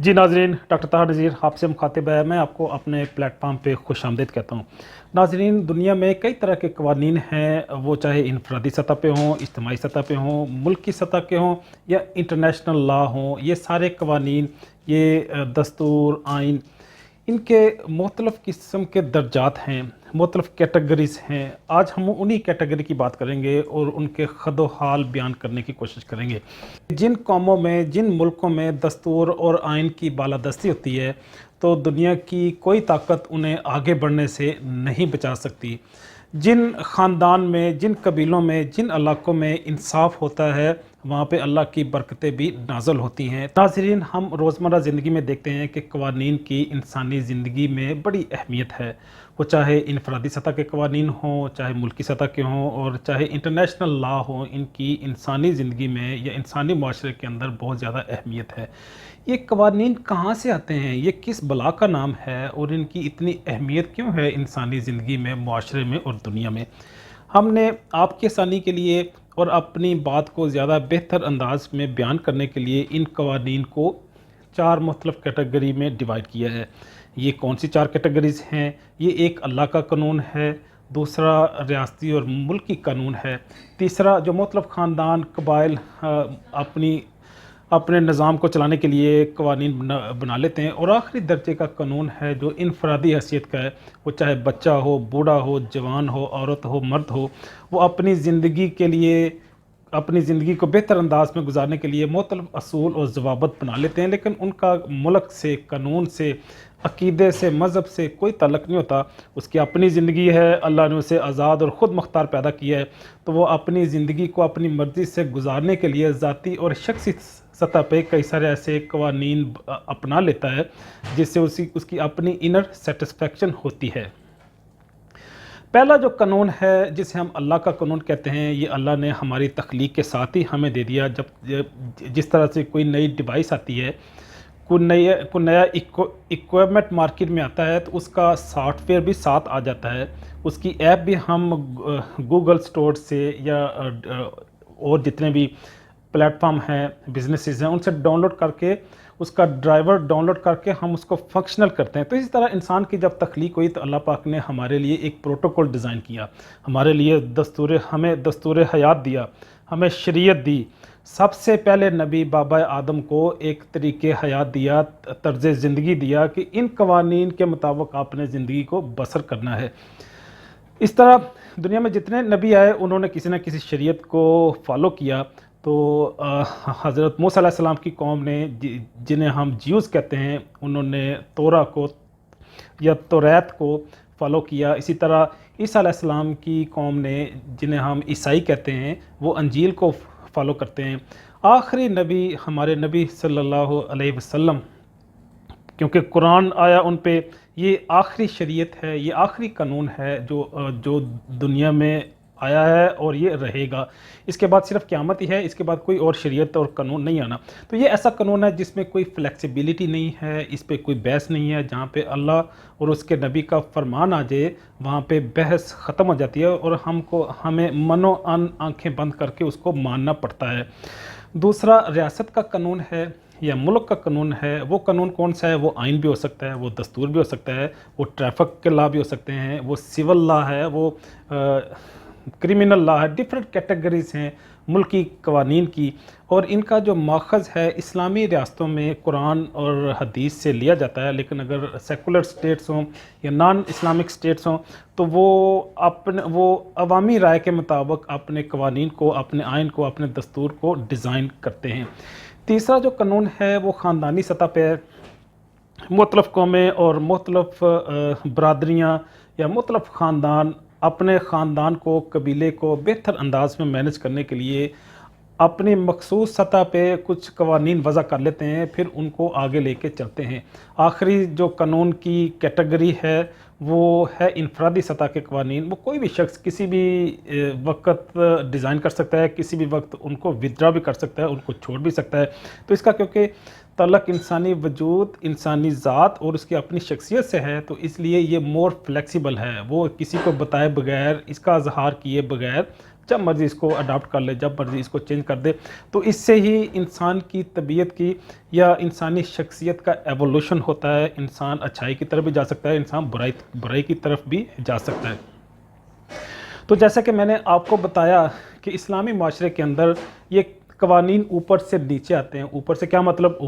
जी नाज़रीन, डॉक्टर ताहा नज़ीर आपसे मुखातिब है। मैं आपको अपने प्लेटफॉर्म पे खुशामदीद कहता हूँ। नाज़रीन, दुनिया में कई तरह के कवानीन हैं, वो चाहे इनफरादी सतह पे हों, इज्तिमाई सतह पे हों, मुल्क की सतह के हों या इंटरनेशनल लॉ हों। ये सारे कवानीन, ये दस्तूर, आइन, इनके मुख्तलिफ़ किस्म के दर्जात हैं, मुख्तलिफ़ कैटेगरीज़ हैं। आज हम उन्हीं कैटेगरी की बात करेंगे और उनके खदो हाल बयान करने की कोशिश करेंगे। जिन कौमों में, जिन मुल्कों में दस्तूर और आइन की बालादस्ती होती है, तो दुनिया की कोई ताकत उन्हें आगे बढ़ने से नहीं बचा सकती। जिन ख़ानदान में, जिन कबीलों में, जिन इलाक़ों में इंसाफ होता है, वहाँ पे अल्लाह की बरकतें भी नाज़िल होती हैं। नाज़रीन, हम रोज़मर्रा ज़िंदगी में देखते हैं कि कवानीन की इंसानी ज़िंदगी में बड़ी अहमियत है। वो चाहे इनफरादी सतह के कवानीन हों, चाहे मुल्की सतह के हों और चाहे इंटरनेशनल लॉ हों, इनकी इंसानी ज़िंदगी में या इंसानी माशरे के अंदर बहुत ज़्यादा अहमियत है। ये कवानीन कहाँ से आते हैं, ये किस बला का नाम है और इनकी इतनी अहमियत क्यों है इंसानी ज़िंदगी में, माशरे में और दुनिया में? हमने आपकी आसानी के लिए और अपनी बात को ज़्यादा बेहतर अंदाज में बयान करने के लिए इन कवानीन को 4 मुख्तलिफ़ कैटेगरी में डिवाइड किया है। ये कौन सी 4 कैटेगरीज़ हैं? ये एक अल्लाह का कानून है, दूसरा रियासती और मुल्की कानून है, तीसरा जो मुख्तलिफ़ ख़ानदान, कबाइल अपने निज़ाम को चलाने के लिए कवानीन बना लेते हैं, और आखिरी दर्जे का कानून है जो इनफरादी हैसियत का है। वो चाहे बच्चा हो, बूढ़ा हो, जवान हो, औरत हो, मर्द हो, वो अपनी ज़िंदगी के लिए, अपनी ज़िंदगी को बेहतर अंदाज में गुजारने के लिए मुख्तलिफ़ असूल और ज़वाबित बना लेते हैं, लेकिन उनका मुल्क से, कानून से, अक़ीदे से, मज़हब से कोई ताल्लुक़ नहीं होता। उसकी अपनी ज़िंदगी है, अल्लाह ने उसे आज़ाद और ख़ुद मुख्तार पैदा किया है, तो वो अपनी ज़िंदगी को अपनी मर्ज़ी से गुजारने के लिए ज़ाती और शख़सी सतह पे कई सारे ऐसे कवानीन अपना लेता है, जिससे उसकी अपनी इनर सेटिस्फेक्शन होती है। पहला जो कानून है, जिसे हम अल्लाह का कानून कहते हैं, ये अल्लाह ने हमारी तख्लीक के साथ ही हमें दे दिया। जिस तरह से कोई नई डिवाइस आती है, कोई नया इक्विपमेंट मार्केट में आता है, तो उसका सॉफ्टवेयर भी साथ आ जाता है। उसकी ऐप भी हम गूगल स्टोर से या और जितने भी प्लेटफॉर्म हैं, बिजनेसेस हैं, उनसे डाउनलोड करके, उसका ड्राइवर डाउनलोड करके हम उसको फंक्शनल करते हैं। तो इसी तरह इंसान की जब तख्लीक हुई, तो अल्लाह पाक ने हमारे लिए एक प्रोटोकॉल डिज़ाइन किया, हमारे लिए हमें दस्तूर हयात दिया, हमें शरीयत दी। सबसे पहले नबी बाबा आदम को एक तरीके हयात दिया, तर्ज ज़िंदगी दिया कि इन कवानीन के मुताबिक आपने ज़िंदगी को बसर करना है। इस तरह दुनिया में जितने नबी आए, उन्होंने किसी न किसी शरीयत को फॉलो किया। तो हज़रत मूसा अलैहिस्सलाम की कौम ने, जिन्हें हम ज्यूज़ कहते हैं, उन्होंने तोरा को या तौरात को फॉलो किया। इसी तरह ईसा अलैहिस्सलाम की कौम ने, जिन्हें हम ईसाई कहते हैं, वो अंजील को फॉलो करते हैं। आखिरी नबी हमारे नबी सल्लल्लाहु अलैहि वसल्लम, क्योंकि कुरान आया उन पे, ये आखिरी शरीयत है, ये आखिरी कानून है जो दुनिया में आया है और ये रहेगा। इसके बाद सिर्फ क़यामत ही है, इसके बाद कोई और शरीयत और कानून नहीं आना। तो ये ऐसा कानून है जिसमें कोई फ्लेक्सिबिलिटी नहीं है, इस पे कोई बहस नहीं है। जहाँ पे अल्लाह और उसके नबी का फरमान आ जाए, वहाँ पे बहस ख़त्म हो जाती है और हमें मनो आंखें बंद करके उसको मानना पड़ता है। दूसरा रियासत का कानून है या मुल्क का कानून है। वो कानून कौन सा है? वो आइन भी हो सकता है, वो दस्तूर भी हो सकता है, वो ट्रैफिक के लॉ भी हो सकते हैं, वो सिविल लॉ है, वो क्रिमिनल लॉ है। डिफरेंट कैटेगरीज़ हैं मुल्की कवानीन की, और इनका जो माखज़ है इस्लामी रियासतों में कुरान और हदीस से लिया जाता है। लेकिन अगर सेकुलर स्टेट्स हों या नॉन इस्लामिक स्टेट्स हों, तो वो अवामी राय के मुताबिक अपने कवानीन को, अपने आइन को, अपने दस्तूर को डिज़ाइन करते हैं। तीसरा जो कानून है वो ख़ानदानी सतह पे है। मुख्तलिफ़ कौमें और मुख्तलिफ़ बरादरियाँ या मुख्तलिफ़ ख़ानदान अपने ख़ानदान को, कबीले को बेहतर अंदाज में मैनेज करने के लिए अपनी मखसूस सतह पे कुछ कवानीन वज़ा कर लेते हैं, फिर उनको आगे लेके चलते हैं। आखिरी जो कानून की कैटेगरी है वो है इनफरादी सतह के कवानीन। वो कोई भी शख्स किसी भी वक्त डिज़ाइन कर सकता है, किसी भी वक्त उनको विदड्रा भी कर सकता है, उनको छोड़ भी सकता है। तो इसका क्योंकि तल्लक इंसानी वजूद, इंसानी ज़ात और उसकी अपनी शख्सियत से है, तो इसलिए ये मोर फ्लेक्सिबल है। वो किसी को बताए बगैर, इसका इजहार किए बगैर जब मर्ज़ी इसको अडॉप्ट कर ले, जब मर्ज़ी इसको चेंज कर दे। तो इससे ही इंसान की तबीयत की या इंसानी शख्सियत का एवोल्यूशन होता है। इंसान अच्छाई की तरफ भी जा सकता है, इंसान बुराई की तरफ भी जा सकता है। तो जैसा कि मैंने आपको बताया कि इस्लामी माशरे के अंदर ये कवानीन ऊपर से नीचे आते हैं। ऊपर से क्या मतलब,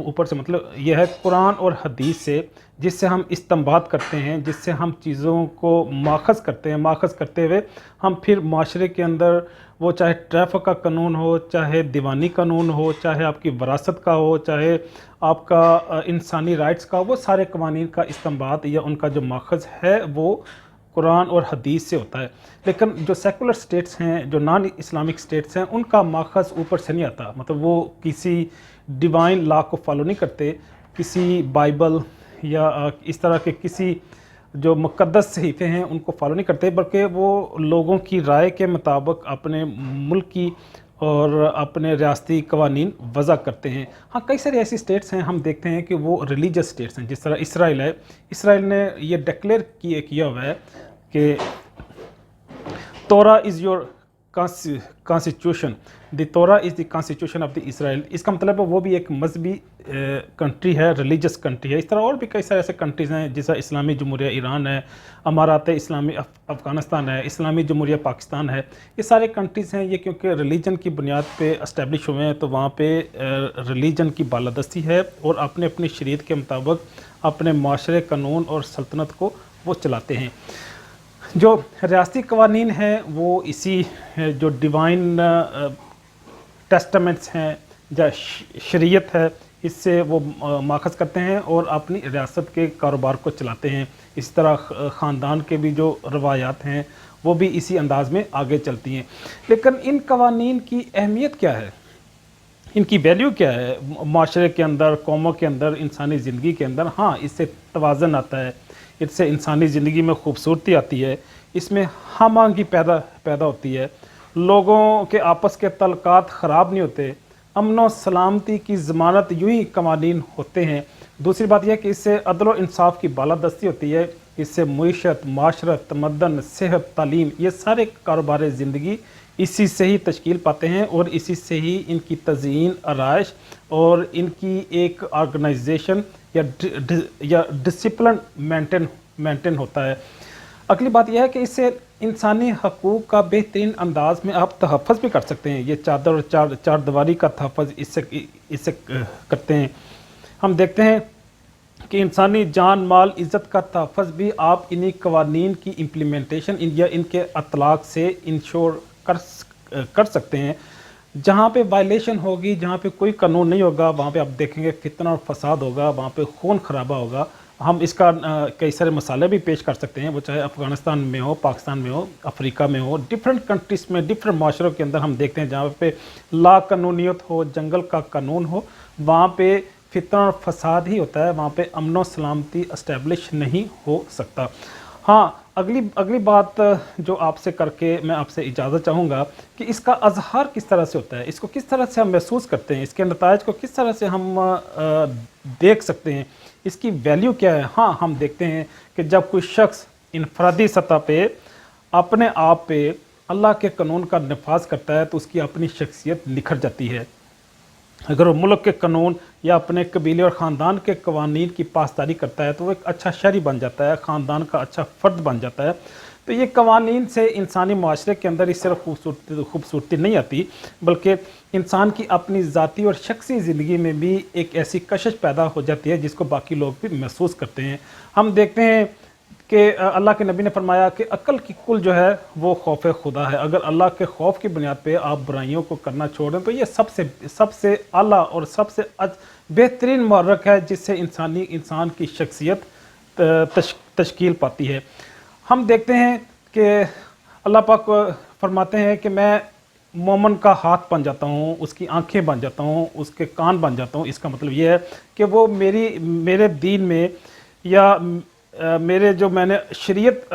ऊपर से मतलब ये है कुरान और हदीस से, जिससे हम इस्तिंबात करते हैं, जिससे हम चीज़ों को माखज़ करते हैं। माखज़ करते हुए हम फिर माशरे के अंदर, वो चाहे ट्रैफिक का कानून हो, चाहे दीवानी कानून हो, चाहे आपकी वरासत का हो, चाहे आपका इंसानी राइट्स का, वो सारे कवानीन का इस्तिंबात या उनका जो माखज़ है वो कुरान और हदीस से होता है। लेकिन जो सेकुलर स्टेट्स हैं, जो नॉन इस्लामिक स्टेट्स हैं, उनका माखज़ ऊपर से नहीं आता। मतलब वो किसी डिवाइन लॉ को फॉलो नहीं करते, किसी बाइबल या इस तरह के किसी जो मुक़द्दस सहीफ़े हैं उनको फॉलो नहीं करते, बल्कि वो लोगों की राय के मुताबिक अपने मुल्क की और अपने रियासती कवानीन वज़ा करते हैं। हाँ, कई सारी ऐसी स्टेट्स हैं, हम देखते हैं कि वो रिलीजियस स्टेट्स हैं। जिस तरह इसराइल है, इसराइल ने ये डिक्लेयर किया हुआ है कि तोरा इज़ योर कॉन्स्टिट्यूशन, द तोरा is the constitution of the Israel. इसका मतलब है वो भी एक मजहबी कंट्री है, रिलीजियस कंट्री है। इस तरह और भी कई सारे ऐसे कंट्रीज़ हैं, जैसा इस्लामी जमहूरिया ईरान है, अमारात इस्लामी अफ़गानिस्तान है, इस्लामी जमहूरिया पाकिस्तान है। ये सारे कंट्रीज़ हैं, ये क्योंकि रिलीजन की बुनियाद पे इस्टेब्लिश हुए हैं, तो वहाँ पे रिलीजन की बालादस्ती है और अपने अपनी शरीयत के मुताबिक अपने माशरे कानून और सल्तनत को वो चलाते हैं। जो रियासती कवानीन हैं वो इसी जो डिवाइन टेस्टामेंट्स हैं या शरीयत है, इससे वो माखज़ करते हैं और अपनी रियासत के कारोबार को चलाते हैं। इस तरह ख़ानदान के भी जो रवायात हैं वो भी इसी अंदाज़ में आगे चलती हैं। लेकिन इन कवानीन की अहमियत क्या है, इनकी वैल्यू क्या है माशरे के अंदर, कौमों के अंदर, इंसानी ज़िंदगी के अंदर? हाँ, इससे तवाज़न आता है, इससे इंसानी ज़िंदगी में खूबसूरती आती है, इसमें हम आहंगी पैदा होती है, लोगों के आपस के तल्लुकात ख़राब नहीं होते, अमन व सलामती की ज़मानत यूँ ही कवानीन होते हैं। दूसरी बात यह है कि इससे अदल व इंसाफ की बालादस्ती होती है, इससे मुईशत, माशरत, तमद्दन, सेहत, तालीम, ये सारे कारोबार ज़िंदगी इसी से ही तश्कील पाते हैं और इसी से ही इनकी तज़यीन, आराइश और इनकी एक ऑर्गेनाइजेशन या डिसिप्लिन मेंटेन होता है। अगली बात यह है कि इससे इंसानी हकूक़ का बेहतरीन अंदाज में आप तहफ़्फ़ुज़ भी कर सकते हैं। ये चादर और चार दीवारी का तहफ़्फ़ुज़ इससे करते हैं। हम देखते हैं कि इंसानी जान, माल, इज़्ज़त का तहफ़्फ़ुज़ भी आप इन्हीं कवानीन की इम्प्लीमेंटेशन या इनके अतलाक़ से इंश्योर कर सकते हैं। जहाँ पे वायलेशन होगी, जहाँ पे कोई कानून नहीं होगा, वहाँ पे आप देखेंगे फितना और फसाद होगा, वहाँ पे खून खराबा होगा। हम इसका कई सारे मसाले भी पेश कर सकते हैं, वो चाहे अफ़गानिस्तान में हो, पाकिस्तान में हो, अफ्रीका में हो, डिफरेंट कंट्रीज़ में, डिफरेंट माशरों के अंदर हम देखते हैं जहाँ पे ला कानूनियत हो, जंगल का कानून हो, वहाँ पे फितना और फसाद ही होता है, वहाँ पे अमन व सलामती इस्टेब्लिश नहीं हो सकता। हाँ, अगली बात जो आपसे करके मैं आपसे इजाज़त चाहूँगा कि इसका अज़हार किस तरह से होता है, इसको किस तरह से हम महसूस करते हैं, इसके नताइज को किस तरह से हम देख सकते हैं, इसकी वैल्यू क्या है। हाँ, हम देखते हैं कि जब कोई शख्स इनफरादी सतह पे अपने आप पे अल्लाह के कानून का नफाज करता है तो उसकी अपनी शख्सियत निखर जाती है। अगर वो मुल्क के कानून या अपने कबीले और ख़ानदान के कवानीन की पासदारी करता है तो वो एक अच्छा शहरी बन जाता है, ख़ानदान का अच्छा फ़र्द बन जाता है। तो ये कवानीन से इंसानी माशरे के अंदर इस सिर्फ खूबसूरती नहीं आती, बल्कि इंसान की अपनी ज़ाती और शख्सी ज़िंदगी में भी एक ऐसी कशिश पैदा हो जाती है जिसको बाकी लोग भी महसूस करते हैं। हम देखते हैं कि अल्लाह के नबी ने फरमाया कि अक्ल की कुल जो है वो खौफ खुदा है। अगर अल्लाह के खौफ की बुनियाद पे आप बुराइयों को करना छोड़ दें तो ये सबसे आला और सबसे बेहतरीन महर्रक है जिससे इंसान की शख्सियत तश्कील पाती है। हम देखते हैं कि अल्लाह पाक फरमाते हैं कि मैं मोमन का हाथ बन जाता हूँ, उसकी आंखें बन जाता हूँ, उसके कान बन जाता हूँ। इसका मतलब ये है कि वो मेरे दीन में या मेरे जो मैंने शरीयत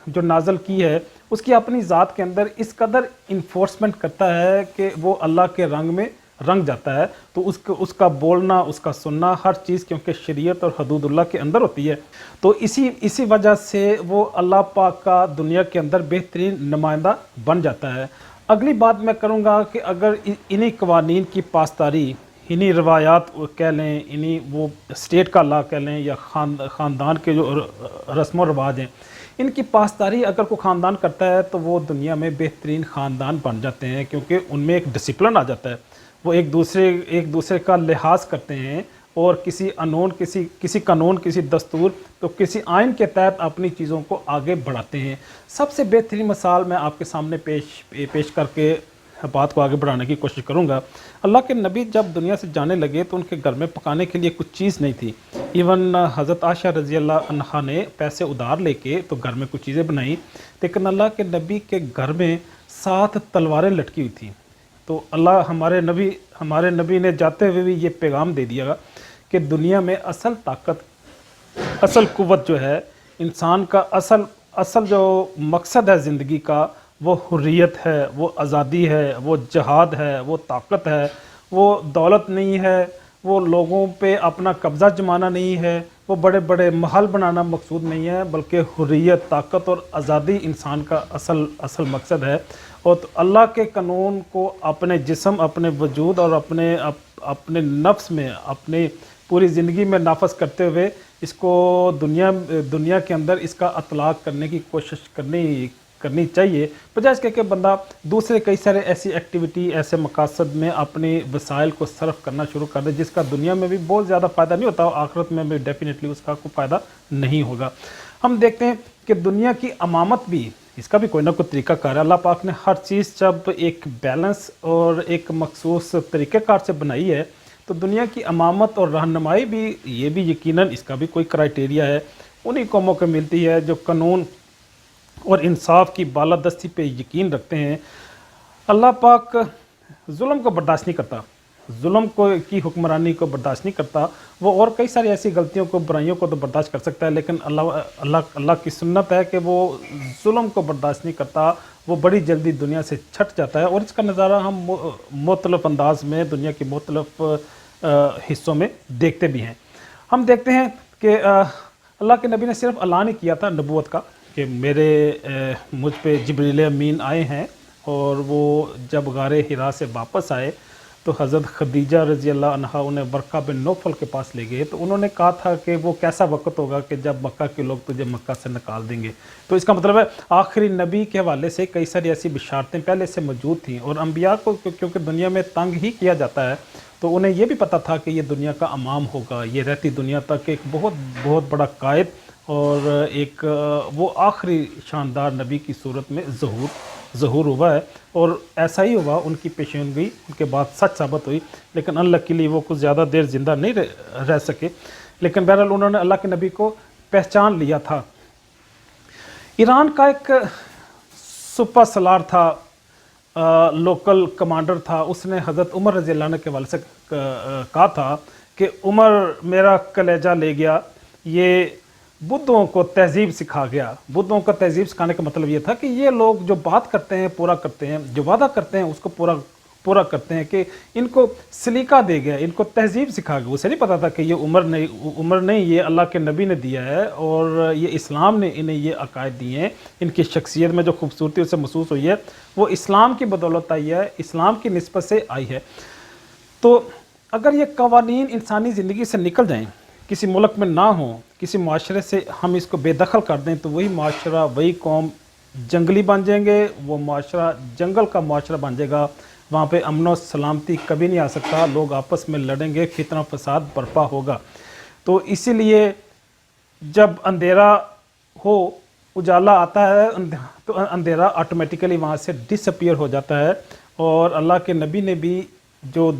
जो नाज़ल की है उसकी अपनी ज़ात के अंदर इस कदर इन्फोर्समेंट करता है कि वो अल्लाह के रंग में रंग जाता है। तो उसका बोलना, उसका सुनना, हर चीज़ क्योंकि शरीयत और हदूदुल्लाह के अंदर होती है, तो इसी वजह से वो अल्लाह पाक का दुनिया के अंदर बेहतरीन नुमाइंदा बन जाता है। اگلی بات میں کروں گا کہ اگر انہی قوانین کی پاسداری، انہی روایات کہہ لیں، انہی وہ اسٹیٹ کا لا کہہ لیں، یا خاندان کے جو رسم و رواج ہیں، ان کی پاسداری اگر کوئی خاندان کرتا ہے تو وہ دنیا میں بہترین خاندان بن جاتے ہیں، کیونکہ ان میں ایک ڈسپلن آ جاتا ہے، وہ ایک دوسرے کا لحاظ کرتے ہیں، اور کسی قانون، کسی دستور تو کسی آئین کے تحت اپنی چیزوں کو آگے بڑھاتے ہیں۔ سب سے بہترین مثال میں آپ کے سامنے پیش کر کے بات کو آگے بڑھانے کی کوشش کروں گا۔ اللہ کے نبی جب دنیا سے جانے لگے تو ان کے گھر میں پکانے کے لیے کچھ چیز نہیں تھی، ایون حضرت عائشہ رضی اللہ عنہا نے پیسے ادھار لے کے تو گھر میں کچھ چیزیں بنائیں، لیکن اللہ کے نبی کے گھر میں 7 تلواریں لٹکی ہوئی تھیں۔ تو ہمارے نبی نے جاتے ہوئے بھی یہ پیغام دے دیا کہ دنیا میں اصل طاقت، اصل قوت جو ہے، انسان کا اصل جو مقصد ہے زندگی کا، وہ حریت ہے، وہ آزادی ہے، وہ جہاد ہے، وہ طاقت ہے، وہ دولت نہیں ہے، وہ لوگوں پہ اپنا قبضہ جمانا نہیں ہے، وہ بڑے بڑے محل بنانا مقصود نہیں ہے، بلکہ حریت، طاقت اور آزادی انسان کا اصل مقصد ہے۔ اور تو اللہ کے قانون کو اپنے جسم، اپنے وجود اور اپنے نفس میں، اپنے پوری زندگی میں نافذ کرتے ہوئے اس کو دنیا کے اندر اس کا اطلاق کرنے کی کوشش کرنی چاہیے، بجائے اس کے کہ بندہ دوسرے کئی سارے ایسی ایکٹیویٹی، ایسے مقاصد میں اپنے وسائل کو صرف کرنا شروع کر دے جس کا دنیا میں بھی بہت زیادہ فائدہ نہیں ہوتا، اور آخرت میں بھی ڈیفینیٹلی اس کا کوئی فائدہ نہیں ہوگا۔ ہم دیکھتے ہیں کہ دنیا کی امامت بھی، اس کا بھی کوئی نہ کوئی طریقہ کار ہے۔ اللہ پاک نے ہر چیز جب ایک بیلنس اور ایک مخصوص طریقہ کار سے بنائی ہے، تو دنیا کی امامت اور رہنمائی بھی، یہ بھی یقیناً اس کا بھی کوئی کرائٹیریا ہے، انہی قوموں کو ملتی ہے جو قانون اور انصاف کی بالادستی پہ یقین رکھتے ہیں۔ اللہ پاک ظلم کو برداشت نہیں کرتا، ظلم کی حکمرانی کو برداشت نہیں کرتا، وہ اور کئی ساری ایسی غلطیوں کو، برائیوں کو تو برداشت کر سکتا ہے، لیکن اللہ کی سنت ہے کہ وہ ظلم کو برداشت نہیں کرتا، وہ بڑی جلدی دنیا سے چھٹ جاتا ہے، اور اس کا نظارہ ہم مختلف انداز میں دنیا کے مختلف حصوں میں دیکھتے بھی ہیں۔ ہم دیکھتے ہیں کہ اللہ کے نبی نے صرف اعلان ہی کیا تھا نبوت کا کہ مجھ پہ جبریل امین آئے ہیں، اور وہ جب غار حرا سے واپس آئے تو حضرت خدیجہ رضی اللہ عنہا انہیں ورقہ بن نوفل کے پاس لے گئے، تو انہوں نے کہا تھا کہ وہ کیسا وقت ہوگا کہ جب مکہ کے لوگ تجھے مکہ سے نکال دیں گے۔ تو اس کا مطلب ہے آخری نبی کے حوالے سے کئی ساری ایسی بشارتیں پہلے سے موجود تھیں، اور انبیاء کو کیونکہ دنیا میں تنگ ہی کیا جاتا ہے، تو انہیں یہ بھی پتہ تھا کہ یہ دنیا کا امام ہوگا، یہ رہتی دنیا تک ایک بہت بہت بڑا قائد اور ایک وہ آخری شاندار نبی کی صورت میں ظہور ہوا ہے، اور ایسا ہی ہوا، ان کی پیشینگوئی ان کے بعد سچ ثابت ہوئی، لیکن انلکیلی وہ کچھ زیادہ دیر زندہ نہیں رہ سکے، لیکن بہرحال انہوں نے اللہ کے نبی کو پہچان لیا تھا۔ ایران کا ایک سپر سلار تھا، لوکل کمانڈر تھا، اس نے حضرت عمر رضی اللہ عنہ کے والد سے کہا تھا کہ عمر میرا کلیجہ لے گیا، یہ بدھوں کو تہذیب سکھا گیا۔ بدھوں کو تہذیب سکھانے کا مطلب یہ تھا کہ یہ لوگ جو بات کرتے ہیں پورا کرتے ہیں، جو وعدہ کرتے ہیں اس کو پورا کرتے ہیں، کہ ان کو سلیقہ دے گیا، ان کو تہذیب سکھا گیا۔ اسے نہیں پتا تھا کہ یہ عمر نہیں، یہ اللہ کے نبی نے دیا ہے، اور یہ اسلام نے انہیں یہ عقائد دیے ہیں۔ ان کی شخصیت میں جو خوبصورتی اسے محسوس ہوئی ہے وہ اسلام کی بدولت آئی ہے، اسلام کی نسبت سے آئی ہے۔ تو اگر یہ قوانین انسانی زندگی سے نکل جائیں، کسی ملک میں نہ ہوں، کسی معاشرے سے ہم اس کو بے دخل کر دیں، تو وہی معاشرہ، وہی قوم جنگلی بن جائیں گے، وہ معاشرہ جنگل کا معاشرہ بن جائے گا، وہاں پہ امن و سلامتی کبھی نہیں آ سکتا، لوگ آپس میں لڑیں گے، فتنہ فساد برپا ہوگا۔ تو اسی لیے جب اندھیرا ہو، اجالا آتا ہے، تو اندھیرا آٹومیٹیکلی وہاں سے ڈس اپیئر ہو جاتا ہے، اور اللہ کے نبی نے بھی جو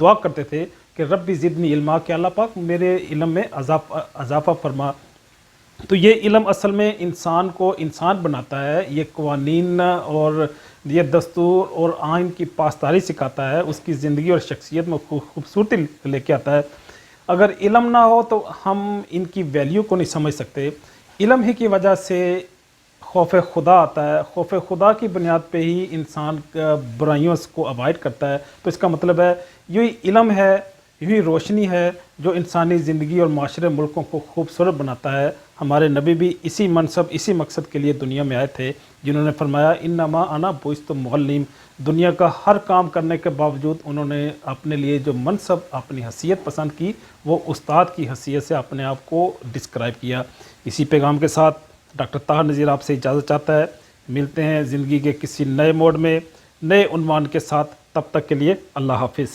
دعا کرتے تھے کہ ربی زدنی علما، کہ اللہ پاک میرے علم میں اضافہ فرما۔ تو یہ علم اصل میں انسان کو انسان بناتا ہے، یہ قوانین اور یہ دستور اور آئین کی پاسداری سکھاتا ہے، اس کی زندگی اور شخصیت میں خوبصورتی لے کے آتا ہے۔ اگر علم نہ ہو تو ہم ان کی ویلیو کو نہیں سمجھ سکتے۔ علم ہی کی وجہ سے خوف خدا آتا ہے، خوف خدا کی بنیاد پہ ہی انسان برائیوں کو اوائڈ کرتا ہے۔ تو اس کا مطلب ہے یہی علم ہے یہی روشنی ہے جو انسانی زندگی اور معاشرے ملکوں کو خوبصورت بناتا ہے۔ ہمارے نبی بھی اسی منصب اسی مقصد کے لیے دنیا میں آئے تھے، جنہوں نے فرمایا انما انا بعثت معلم۔ دنیا کا ہر کام کرنے کے باوجود انہوں نے اپنے لیے جو منصب اپنی حیثیت پسند کی وہ استاد کی حیثیت سے اپنے آپ کو ڈسکرائب کیا۔ اسی پیغام کے ساتھ ڈاکٹر طاہر نذیر آپ سے اجازت چاہتا ہے۔ ملتے ہیں زندگی کے کسی نئے موڑ میں نئے عنوان کے ساتھ، تب تک کے لیے اللہ حافظ۔